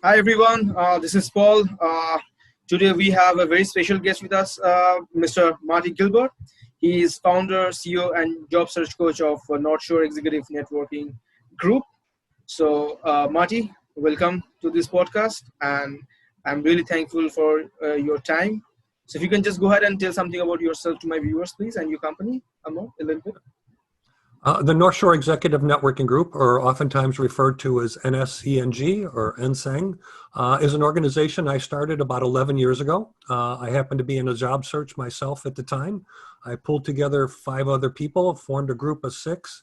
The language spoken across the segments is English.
Hi everyone, this is Paul. Today we have a very special guest with us, Mr. Marty Gilbert. He is founder, CEO, and job search coach of North Shore Executive Networking Group. So, Marty, welcome to this podcast, and I'm really thankful for your time. So, if you can just go ahead and tell something about yourself to my viewers, please, and your company, Amor, a little bit. The North Shore Executive Networking Group, or oftentimes referred to as NSENG or NSENG, is an organization I started about 11 years ago. I happened to be in a job search myself at the time. I pulled together 5 other people, formed a group of 6,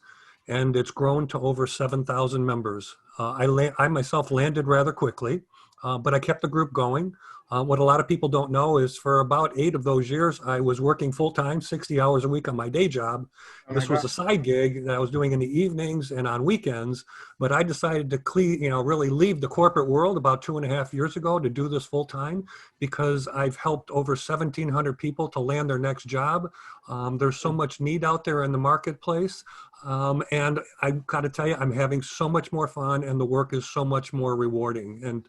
and it's grown to over 7,000 members. I myself landed rather quickly, but I kept the group going. What a lot of people don't know is for about 8 of those years, I was working full-time, 60 hours a week on my day job. This was a side gig that I was doing in the evenings and on weekends, but I decided to really leave the corporate world about 2.5 years ago to do this full-time because I've helped over 1,700 people to land their next job. There's so much need out there in the marketplace. And I've got to tell you, I'm having so much more fun and the work is so much more rewarding. And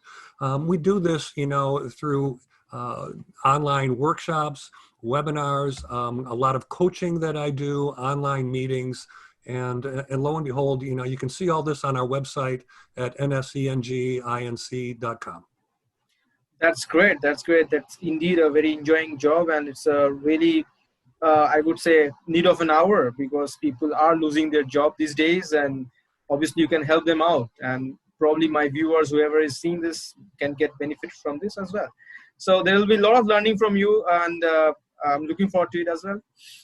we do this, through online workshops, webinars, a lot of coaching that I do, online meetings, and lo and behold, you can see all this on our website at nsenginc.com. That's great. That's great. That's indeed a very enjoying job, and it's a really I would say need of an hour because people are losing their job these days, and obviously you can help them out, and probably my viewers, whoever is seeing this, can get benefit from this as well. So there will be a lot of learning from you, and I'm looking forward to it as well.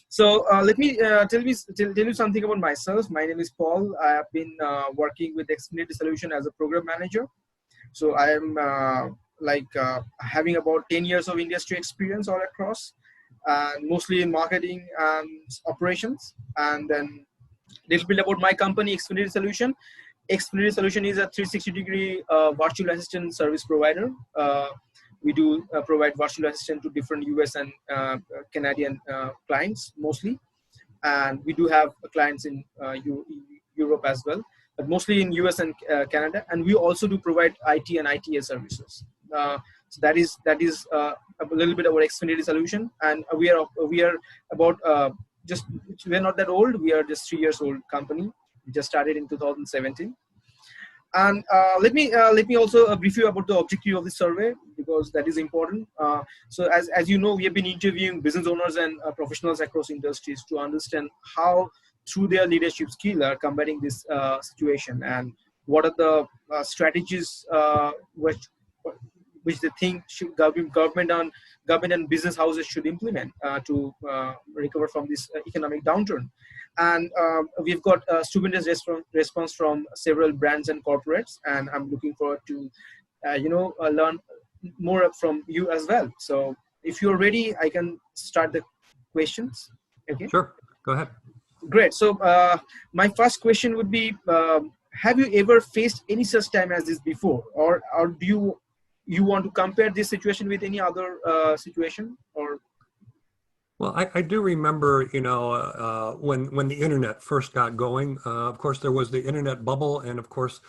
So let me tell you something about myself. My name is Paul. I have been working with Xfinity Solution as a program manager. So I am having about 10 years of industry experience all across, and mostly in marketing and operations. And then a little bit about my company, Xfinity Solution. Xfinity Solution is a 360-degree virtual assistant service provider. We do provide virtual assistant to different US and Canadian clients mostly. And we do have clients in Europe as well, but mostly in US and Canada. And we also do provide IT and ITA services. So that is a little bit about Xfinity Solution, and we are about we're not that old. We are just 3 years old company. We just started in 2017. And let me also brief you about the objective of this survey, because that is important. So as you know, we have been interviewing business owners and professionals across industries to understand how through their leadership skill are combating this situation, and what are the strategies which they think should government and business houses should implement to recover from this economic downturn. And we've got a stupendous response from several brands and corporates, and I'm looking forward to learn more from you as well. So if you're ready, I can start the questions. Okay. Sure, go ahead. Great. So my first question would be, have you ever faced any such time as this before, or do you want to compare this situation with any other situation? Or well, I do remember, when the internet first got going. Of course, there was the internet bubble, and of course,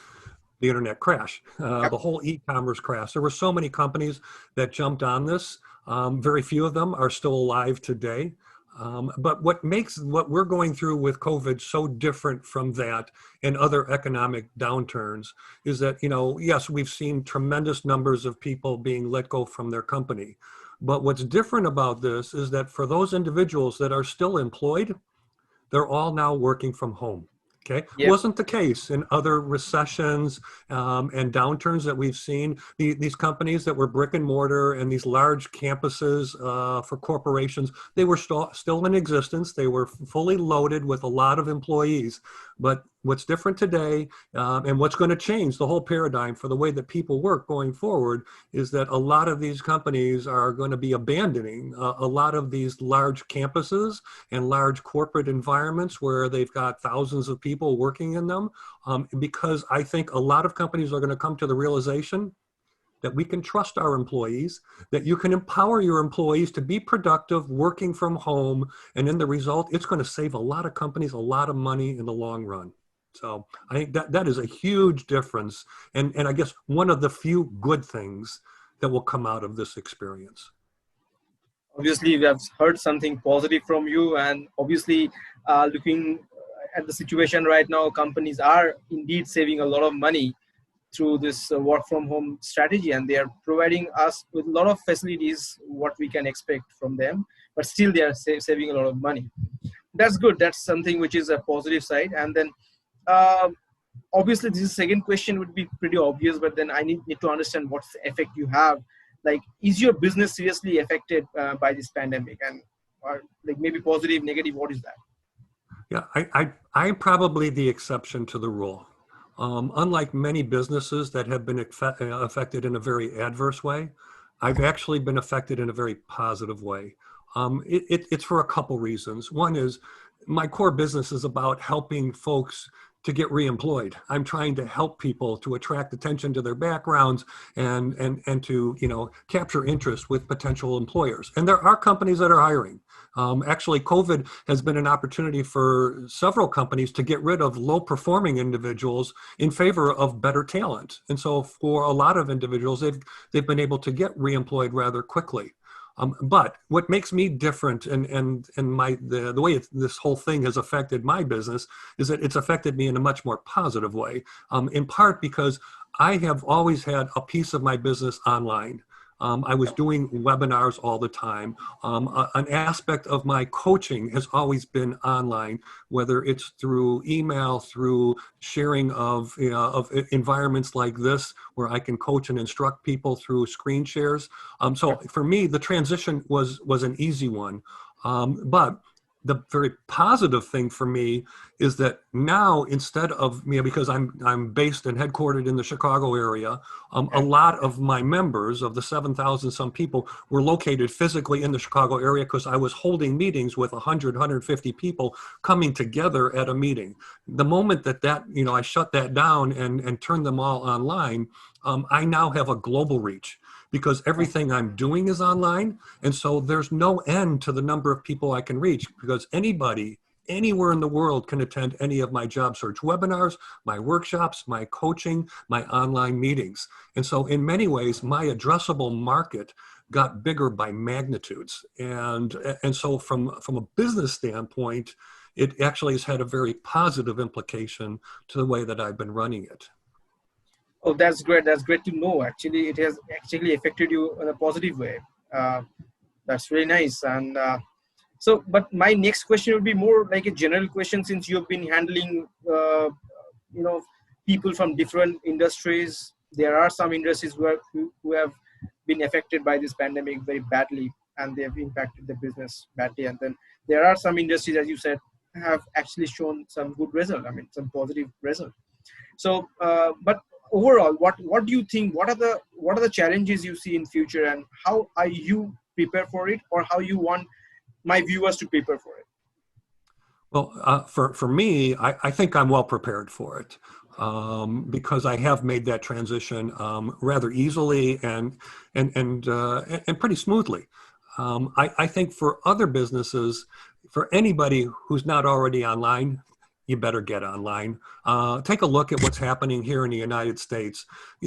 the internet crash, the whole e-commerce crash. There were so many companies that jumped on this. Very few of them are still alive today. But what makes what we're going through with COVID so different from that and other economic downturns is that, yes, we've seen tremendous numbers of people being let go from their company. But what's different about this is that for those individuals that are still employed, they're all now working from home. Okay, yeah. Wasn't the case in other recessions and downturns that we've seen. These companies that were brick and mortar and these large campuses for corporations, they were still in existence. They were fully loaded with a lot of employees. But what's different today and what's going to change the whole paradigm for the way that people work going forward is that a lot of these companies are going to be abandoning a lot of these large campuses and large corporate environments where they've got thousands of people working in them, because I think a lot of companies are going to come to the realization that we can trust our employees, that you can empower your employees to be productive, working from home, and in the result, it's going to save a lot of companies a lot of money in the long run. So I think that is a huge difference. And I guess one of the few good things that will come out of this experience. Obviously, we have heard something positive from you, and obviously, looking at the situation right now, companies are indeed saving a lot of money through this work from home strategy, and they are providing us with a lot of facilities what we can expect from them, but still they are saving a lot of money. That's good. That's something which is a positive side. And then um obviously this second question would be pretty obvious, but then I need to understand what's the effect you have. Like, is your business seriously affected by this pandemic? And or like maybe positive, negative, what is that? Yeah, I'm probably the exception to the rule. Unlike many businesses that have been affected in a very adverse way, I've actually been affected in a very positive way. It's for a couple reasons. One is my core business is about helping folks to get reemployed. I'm trying to help people to attract attention to their backgrounds and to, you know, capture interest with potential employers. And there are companies that are hiring. Actually, COVID has been an opportunity for several companies to get rid of low performing individuals in favor of better talent. And so for a lot of individuals, they've been able to get reemployed rather quickly. But what makes me different and the way this whole thing has affected my business is that it's affected me in a much more positive way, in part because I have always had a piece of my business online. I was doing webinars all the time. An aspect of my coaching has always been online, whether it's through email, through sharing of environments like this, where I can coach and instruct people through screen shares. So for me, the transition was an easy one. But the very positive thing for me is that now, instead of me, because I'm based and headquartered in the Chicago area, a lot of my members of the 7,000 some people were located physically in the Chicago area because I was holding meetings with 100, 150 people coming together at a meeting. The moment that you know, I shut that down and turned them all online, I now have a global reach, because everything I'm doing is online. And so there's no end to the number of people I can reach, because anybody, anywhere in the world can attend any of my job search webinars, my workshops, my coaching, my online meetings. And so in many ways, my addressable market got bigger by magnitudes. And so from a business standpoint, it actually has had a very positive implication to the way that I've been running it. Oh, that's great. That's great to know. Actually, it has actually affected you in a positive way. Uh, that's really nice. And so, but my next question would be more like a general question, since you've been handling, you know, people from different industries. There are some industries who have been affected by this pandemic very badly, and they have impacted the business badly. And then there are some industries, as you said, have actually shown some good result. I mean, some positive result. So, but overall, what do you think? What are the challenges you see in future, and how are you prepared for it, or how you want my viewers to prepare for it? Well, for me, I think I'm well prepared for it, because I have made that transition rather easily and pretty smoothly. I think for other businesses, for anybody who's not already online, you better get online. Take a look at what's happening here in the United States.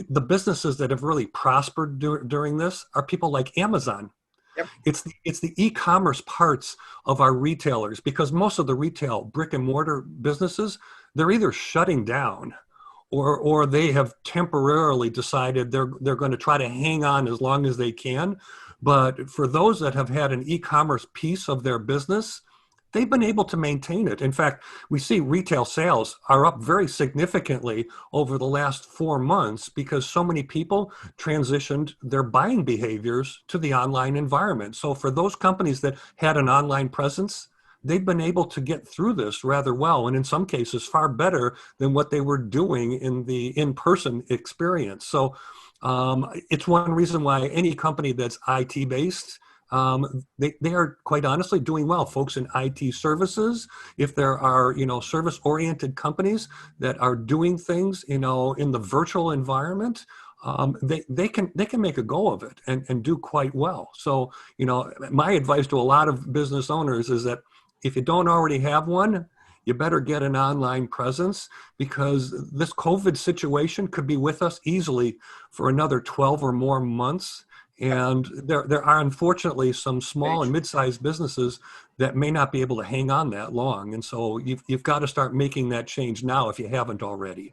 The businesses that have really prospered during this are people like Amazon. Yep. It's the e-commerce parts of our retailers, because most of the retail brick and mortar businesses, they're either shutting down or they have temporarily decided they're going to try to hang on as long as they can. But for those that have had an e-commerce piece of their business, they've been able to maintain it. In fact, we see retail sales are up very significantly over the last 4 months because so many people transitioned their buying behaviors to the online environment. So for those companies that had an online presence, they've been able to get through this rather well, and in some cases far better than what they were doing in the in-person experience. So it's one reason why any company that's IT based, they are quite honestly doing well. Folks in IT services, if there are, you know, service-oriented companies that are doing things, you know, in the virtual environment, they can make a go of it and do quite well. So, you know, my advice to a lot of business owners is that if you don't already have one, you better get an online presence, because this COVID situation could be with us easily for another 12 or more months. And there are unfortunately some small and mid-sized businesses that may not be able to hang on that long. And so you've got to start making that change now if you haven't already.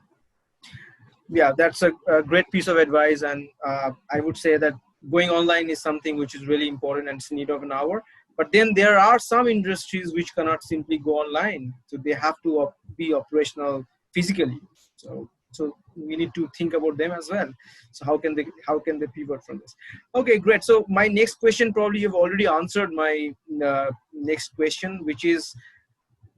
Yeah, that's a great piece of advice. And I would say that going online is something which is really important and it's in need of an hour. But then there are some industries which cannot simply go online. So they have to be operational physically. So we need to think about them as well. So how can they pivot from this? Okay, great. So my next question, probably you've already answered my next question, which is,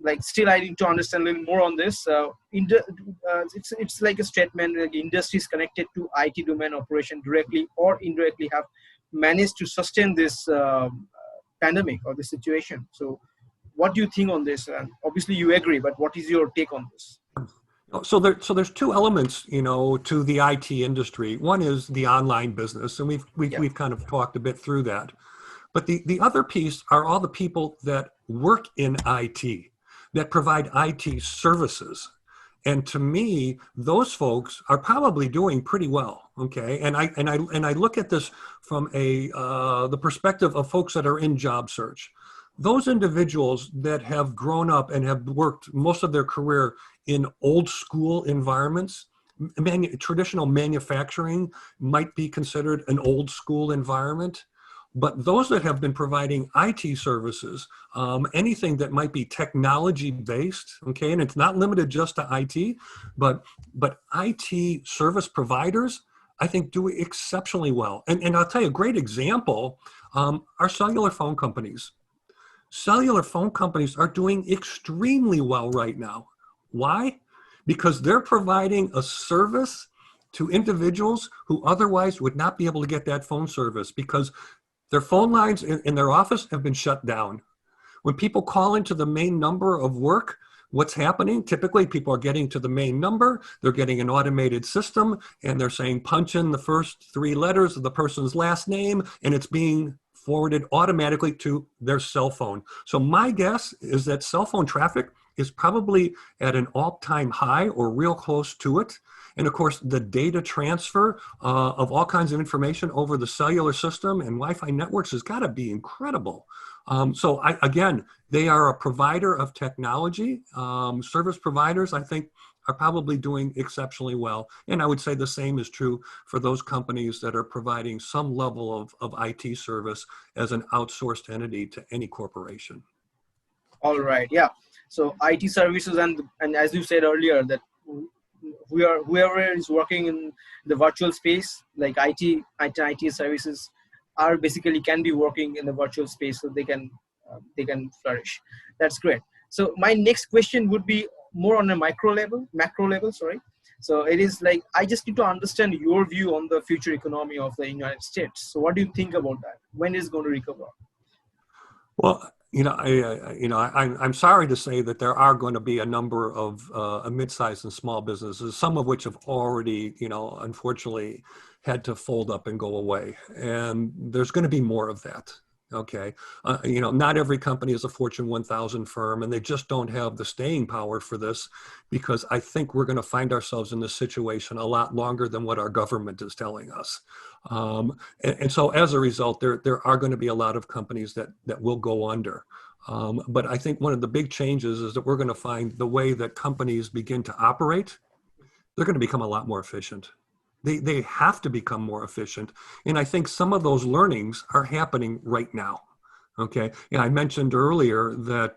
like, still I need to understand a little more on this. It's like a statement, like industries connected to IT domain operation directly or indirectly have managed to sustain this pandemic or the situation. So what do you think on this? And obviously you agree, but what is your take on this? So there's two elements, to the IT industry. One is the online business, and we've kind of talked a bit through that. But the other piece are all the people that work in IT, that provide IT services. And to me, those folks are probably doing pretty well. Okay. And I look at this from the perspective of folks that are in job search. Those individuals that have grown up and have worked most of their career in old school environments, traditional manufacturing might be considered an old school environment. But those that have been providing IT services, anything that might be technology based, okay, and it's not limited just to IT, but IT service providers, I think, do exceptionally well. And I'll tell you a great example, are cellular phone companies. Cellular phone companies are doing extremely well right now. Why? Because they're providing a service to individuals who otherwise would not be able to get that phone service, because their phone lines in their office have been shut down. When people call into the main number of work, what's happening? Typically, people are getting to the main number, they're getting an automated system, and they're saying punch in the first 3 letters of the person's last name, and it's being forwarded automatically to their cell phone. So my guess is that cell phone traffic is probably at an all-time high or real close to it. And of course, the data transfer of all kinds of information over the cellular system and Wi-Fi networks has got to be incredible. Again, they are a provider of technology. Service providers, I think, are probably doing exceptionally well. And I would say the same is true for those companies that are providing some level of IT service as an outsourced entity to any corporation. All right, yeah. So IT services, and as you said earlier, that whoever is working in the virtual space, like IT services are basically can be working in the virtual space, so they can flourish. That's great. So my next question would be more on a macro level, sorry. So it is like, I just need to understand your view on the future economy of the United States. So what do you think about that? When is it going to recover? Well, I'm sorry to say that there are going to be a number of mid-sized and small businesses, some of which have already, unfortunately had to fold up and go away. And there's going to be more of that. Okay. Not every company is a Fortune 1000 firm, and they just don't have the staying power for this, because I think we're going to find ourselves in this situation a lot longer than what our government is telling us. And so as a result, there are going to be a lot of companies that will go under. But I think one of the big changes is that we're going to find the way that companies begin to operate, they're going to become a lot more efficient. They have to become more efficient. And I think some of those learnings are happening right now. Okay. And I mentioned earlier that,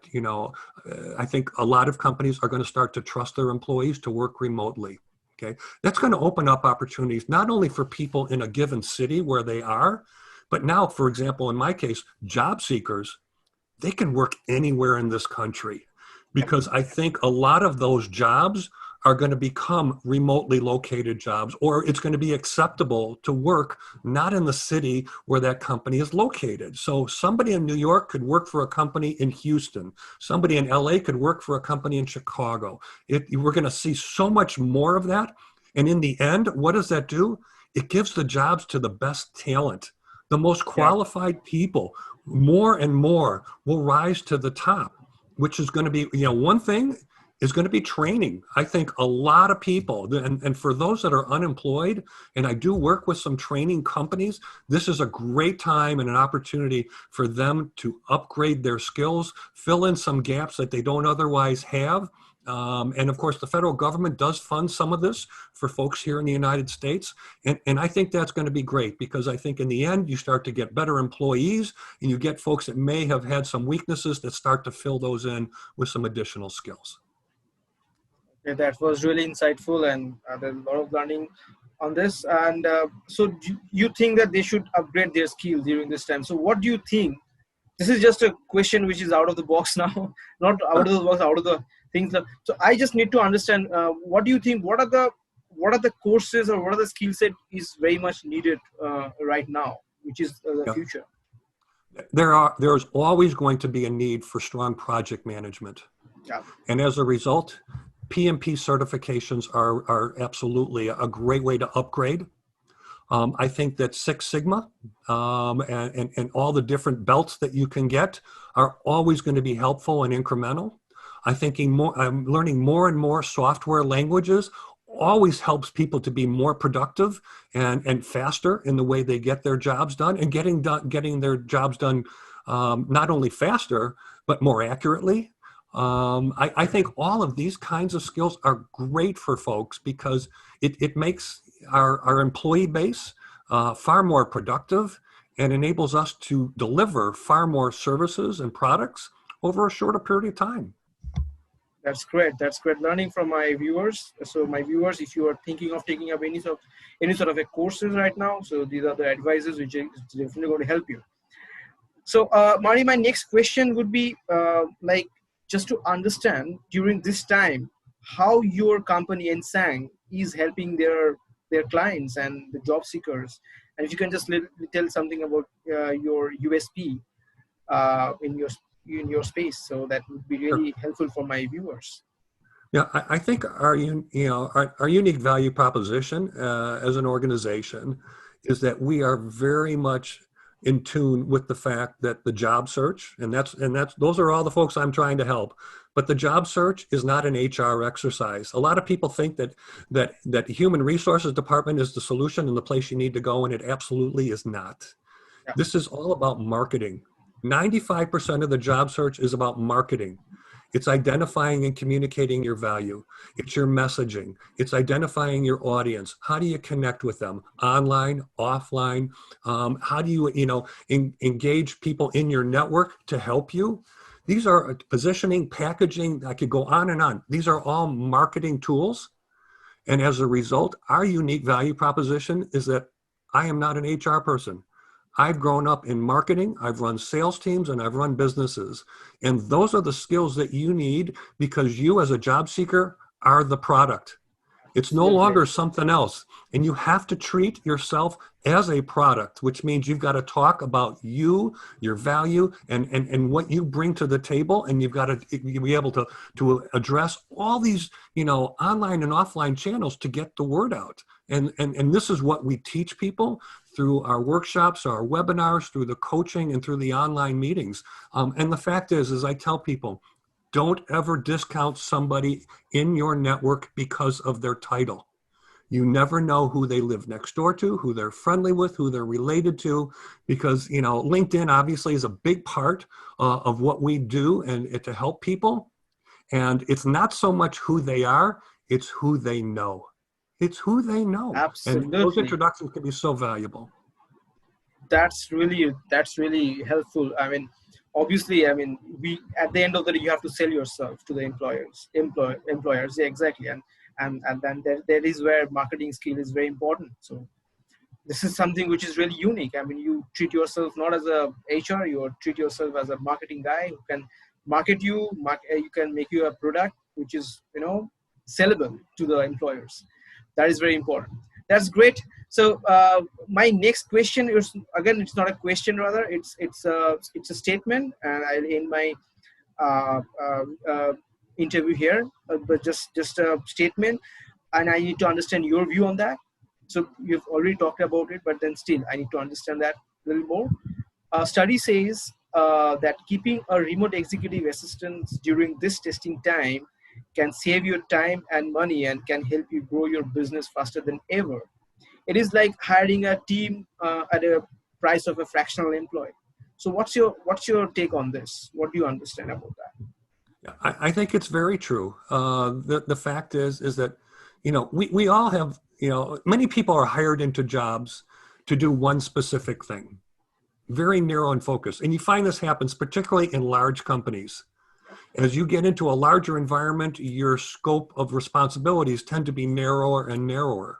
I think a lot of companies are going to start to trust their employees to work remotely. Okay. That's going to open up opportunities, not only for people in a given city where they are, but now, for example, in my case, job seekers, they can work anywhere in this country, because I think a lot of those jobs are going to become remotely located jobs, or it's going to be acceptable to work not in the city where that company is located. So somebody in New York could work for a company in Houston. Somebody in LA could work for a company in Chicago. We're going to see so much more of that. And in the end, what does that do? It gives the jobs to the best talent, the most qualified people. More and more will rise to the top. which is going to be, one thing is going to be training. I think a lot of people, and for those that are unemployed, and I do work with some training companies, this is a great time and an opportunity for them to upgrade their skills, fill in some gaps that they don't otherwise have. And of course, the federal government does fund some of this for folks here in the United States. And I think that's going to be great, because I think in the end, you start to get better employees, and you get folks that may have had some weaknesses that start to fill those in with some additional skills. Yeah, that was really insightful, and there's a lot of learning on this. And so you think that they should upgrade their skills during this time? So what do you think? This is just a question which is out of the box now, not out of the box, out of the things. So I just need to understand, what do you think? What are the courses, or what are the skill set is very much needed right now, which is the future? There's always going to be a need for strong project management. Yeah. And as a result, PMP certifications are absolutely a great way to upgrade. I think that Six Sigma and all the different belts that you can get are always going to be helpful and incremental. I'm learning more and more software languages always helps people to be more productive and faster in the way they get their jobs done, and getting their jobs done not only faster, but more accurately. I think all of these kinds of skills are great for folks, because it makes our employee base far more productive and enables us to deliver far more services and products over a shorter period of time. That's great. That's great learning from my viewers. So my viewers, if you are thinking of taking up any sort of a courses right now, so these are the advices which is definitely going to help you. So Marty, my next question would be just to understand during this time how your company NSENG is helping their clients and the job seekers, and if you can just tell something about your USP in your space, so that would be really helpful for my viewers. Yeah, I think our unique value proposition as an organization is that we are very much in tune with the fact that the job search, and those are all the folks I'm trying to help. But the job search is not an HR exercise. A lot of people think that the human resources department is the solution and the place you need to go, and it absolutely is not. Yeah. This is all about marketing. 95% of the job search is about marketing. It's identifying and communicating your value. It's your messaging. It's identifying your audience. How do you connect with them? Online, offline? How do you, engage people in your network to help you? These are positioning, packaging. I could go on and on. These are all marketing tools. And as a result, our unique value proposition is that I am not an HR person. I've grown up in marketing, I've run sales teams, and I've run businesses. And those are the skills that you need, because you as a job seeker are the product. It's no longer something else. And you have to treat yourself as a product, which means you've got to talk about you, your value, and what you bring to the table. And you've got to be able to address all these, online and offline channels to get the word out. And this is what we teach people through our workshops, our webinars, through the coaching, and through the online meetings. And the fact is I tell people, don't ever discount somebody in your network because of their title. You never know who they live next door to, who they're friendly with, who they're related to, because, LinkedIn obviously is a big part of what we do and to help people. And it's not so much who they are, it's who they know. It's who they know. Absolutely. And those introductions can be so valuable. That's really helpful. Obviously, we at the end of the day, you have to sell yourself to the employers. Yeah, exactly. And then that is where marketing skill is very important. So this is something which is really unique. You treat yourself not as a HR, you treat yourself as a marketing guy who can market you. You can make you a product which is sellable to the employers. That is very important. That's great. So my next question is, again, it's not a question, rather it's a statement, and I'll end my interview here, but just a statement, and I need to understand your view on that. So you've already talked about it, but then still I need to understand that a little more. Study says that keeping a remote executive assistant during this testing time can save your time and money and can help you grow your business faster than ever. It is like hiring a team at a price of a fractional employee. So what's your take on this? What do you understand about that? I think it's very true. The fact is that, we all have, many people are hired into jobs to do one specific thing, very narrow and focused. And you find this happens particularly in large companies. As you get into a larger environment, your scope of responsibilities tend to be narrower and narrower.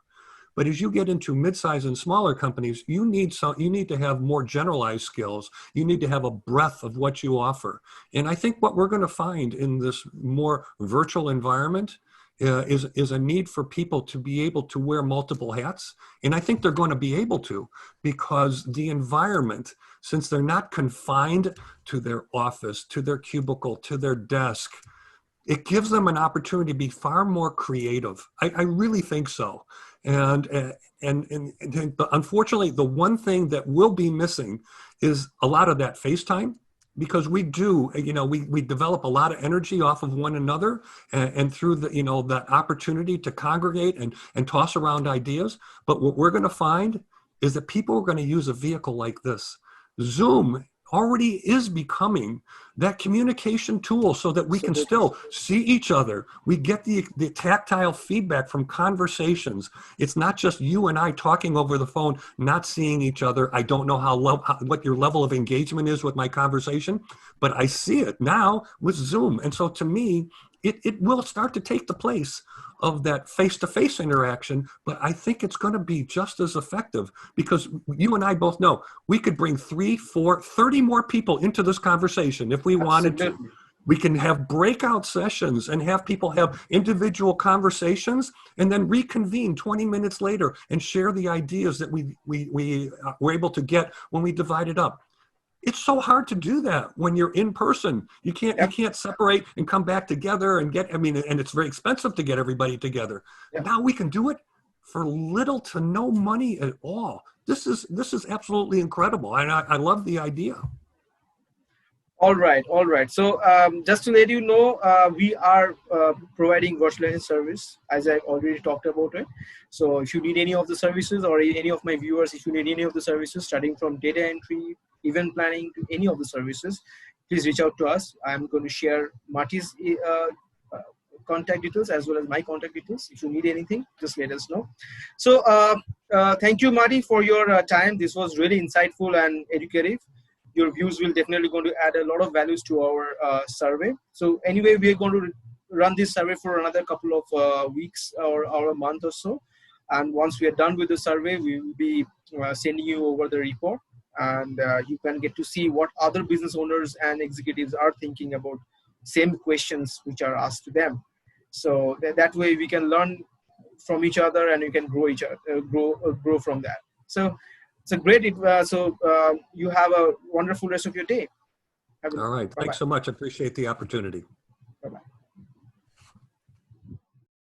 But as you get into mid-sized and smaller companies, you need to have more generalized skills. You need to have a breadth of what you offer. And I think what we're going to find in this more virtual environment is a need for people to be able to wear multiple hats. And I think they're going to be able to, because the environment, since they're not confined to their office, to their cubicle, to their desk, it gives them an opportunity to be far more creative. I really think so. And unfortunately, the one thing that will be missing is a lot of that face time, because we do, we develop a lot of energy off of one another and through the, that opportunity to congregate and toss around ideas. But what we're going to find is that people are going to use a vehicle like this. Zoom already is becoming that communication tool so that we can still see each other. We get the tactile feedback from conversations. It's not just you and I talking over the phone, not seeing each other. I don't know what your level of engagement is with my conversation, but I see it now with Zoom. And so to me, it will start to take the place of that face-to-face interaction, but I think it's going to be just as effective, because you and I both know we could bring 3, 4, 30 more people into this conversation if we wanted to. We can have breakout sessions and have people have individual conversations and then reconvene 20 minutes later and share the ideas that we were able to get when we divided up. It's so hard to do that when you're in person. You can't separate and come back together and and it's very expensive to get everybody together. Yep. Now we can do it for little to no money at all. This is absolutely incredible. And I love the idea. All right. So just to let you know, we are providing virtualization service, as I already talked about it. So if you need any of the services, or any of my viewers, if you need any of the services, starting from data entry, event planning, to any of the services, please reach out to us. I'm going to share Marty's contact details as well as my contact details. If you need anything, just let us know. So thank you, Marty, for your time. This was really insightful and educative. Your views will definitely going to add a lot of values to our survey. So anyway, we are going to run this survey for another couple of weeks or a month or so. And once we are done with the survey, we will be sending you over the report, and you can get to see what other business owners and executives are thinking about same questions which are asked to them. So that way we can learn from each other, and we can grow grow from that. So great. You have a wonderful rest of your day. All right. Thanks so much. I appreciate the opportunity. Bye-bye.